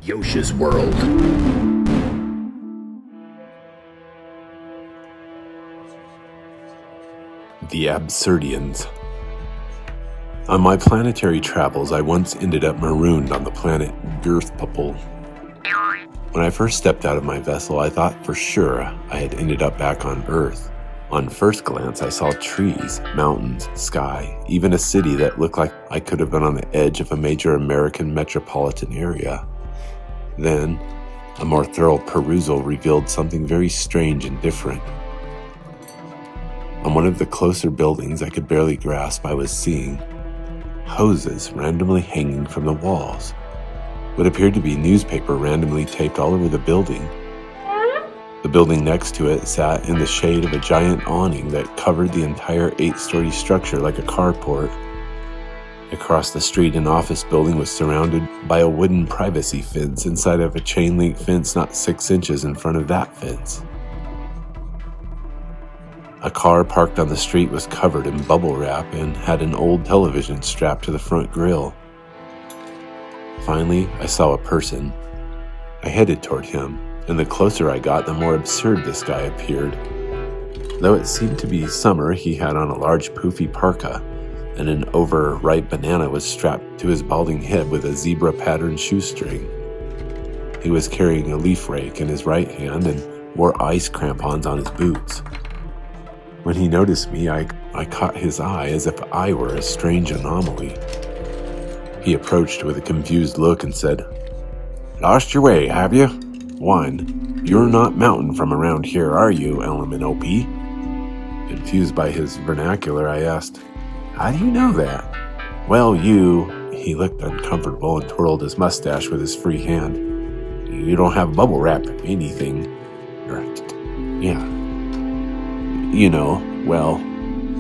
Yosh's world. The Absurdians. On my planetary travels, I once ended up marooned on the planet Girthpupple. When I first stepped out of my vessel, I thought for sure I had ended up back on Earth. On first glance, I saw trees, mountains, sky, even a city that looked like I could have been on the edge of a major American metropolitan area. Then, a more thorough perusal revealed something very strange and different. On one of the closer buildings I could barely grasp, I was seeing hoses randomly hanging from the walls. What appeared to be newspaper randomly taped all over the building. The building next to it sat in the shade of a giant awning that covered the entire 8-story structure like a carport. Across the street, an office building was surrounded by a wooden privacy fence inside of a chain-link fence not 6 inches in front of that fence. A car parked on the street was covered in bubble wrap and had an old television strapped to the front grille. Finally, I saw a person. I headed toward him, and the closer I got, the more absurd this guy appeared. Though it seemed to be summer, he had on a large poofy parka, and an overripe banana was strapped to his balding head with a zebra-patterned shoestring. He was carrying a leaf rake in his right hand and wore ice crampons on his boots. When he noticed me, I caught his eye as if I were a strange anomaly. He approached with a confused look and said, "Lost your way, have you? 1. You're not mountain from around here, are you, Element OP?" Confused by his vernacular, I asked, "How do you know that?" "Well, He looked uncomfortable and twirled his mustache with his free hand. "You don't have bubble wrap anything." "Yeah. Well,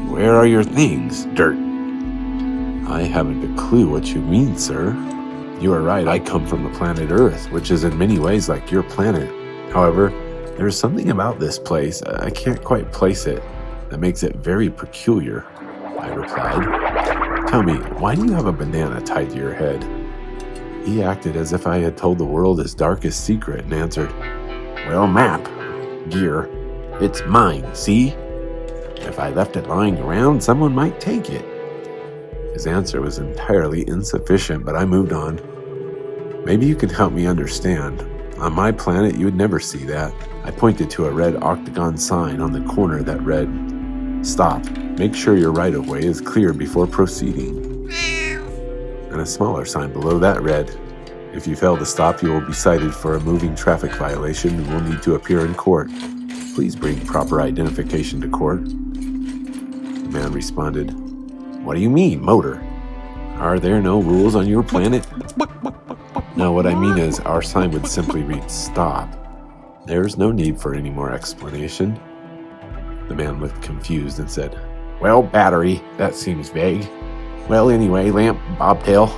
where are your things, dirt?" "I haven't a clue what you mean, sir. You are right, I come from the planet Earth, which is in many ways like your planet. However, there's something about this place, I can't quite place it, that makes it very peculiar," I replied. "Tell me, why do you have a banana tied to your head?" He acted as if I had told the world his darkest secret and answered, "Well, map, gear, it's mine, see? If I left it lying around, someone might take it." His answer was entirely insufficient, but I moved on. "Maybe you can help me understand. On my planet, you would never see that." I pointed to a red octagon sign on the corner that read, "Stop. Make sure your right-of-way is clear before proceeding." And a smaller sign below that read, "If you fail to stop, you will be cited for a moving traffic violation and will need to appear in court. Please bring proper identification to court." The man responded, "What do you mean, motor? Are there no rules on your planet?" "No, what I mean is our sign would simply read stop. There's no need for any more explanation." The man looked confused and said, "Well, battery, that seems vague. Well, anyway, lamp, bobtail,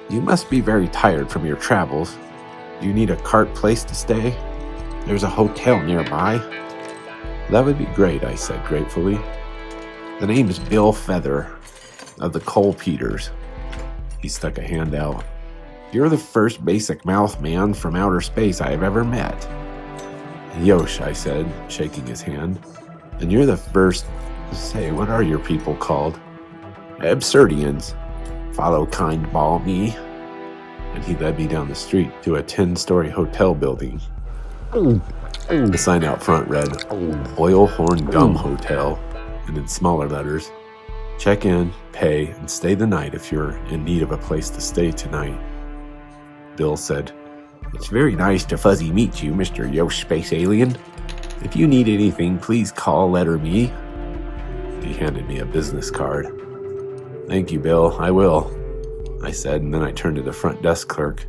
you must be very tired from your travels. Do you need a cart place to stay? There's a hotel nearby." "That would be great," I said gratefully. "The name is Bill Feather, of the Coal Peters." He stuck a hand out. "You're the first basic mouth man from outer space I have ever met." "Yosh," I said, shaking his hand. "And you're the first... Say, what are your people called?" "Absurdians. Follow kind ball me." And he led me down the street to a 10-story hotel building. The sign out front read, "Oil Horn Gum Hotel," and in smaller letters, "Check in, pay, and stay the night if you're in need of a place to stay tonight." Bill said, "It's very nice to fuzzy meet you, Mr. Yosh Space Alien. If you need anything, please call letter me." He handed me a business card. "Thank you, Bill, I will," I said, and then I turned to the front desk clerk.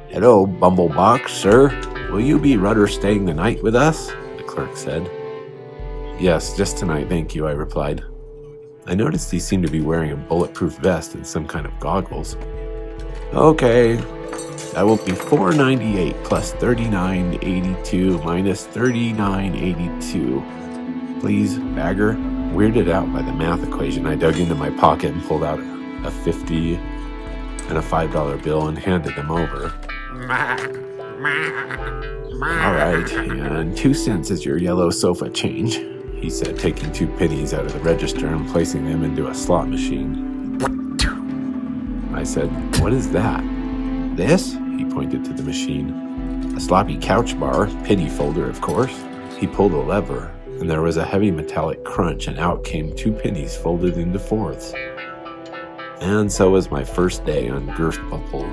"Hello, Bumblebox, sir. Will you be rudder staying the night with us?" the clerk said. "Yes, just tonight, thank you," I replied. I noticed he seemed to be wearing a bulletproof vest and some kind of goggles. "Okay, that will be $4.98 plus $39.82 minus $39.82. Please, bagger." Weirded out by the math equation, I dug into my pocket and pulled out a $50 and a $5 bill and handed them over. All right, and 2 cents is your yellow sofa change, he said, taking 2 pennies out of the register and placing them into a slot machine. I said, what is that? This? He pointed to the machine. A sloppy couch bar, penny folder, of course. He pulled a lever, and there was a heavy metallic crunch, and out came 2 pennies folded into fourths. And so was my first day on Girth Bubble.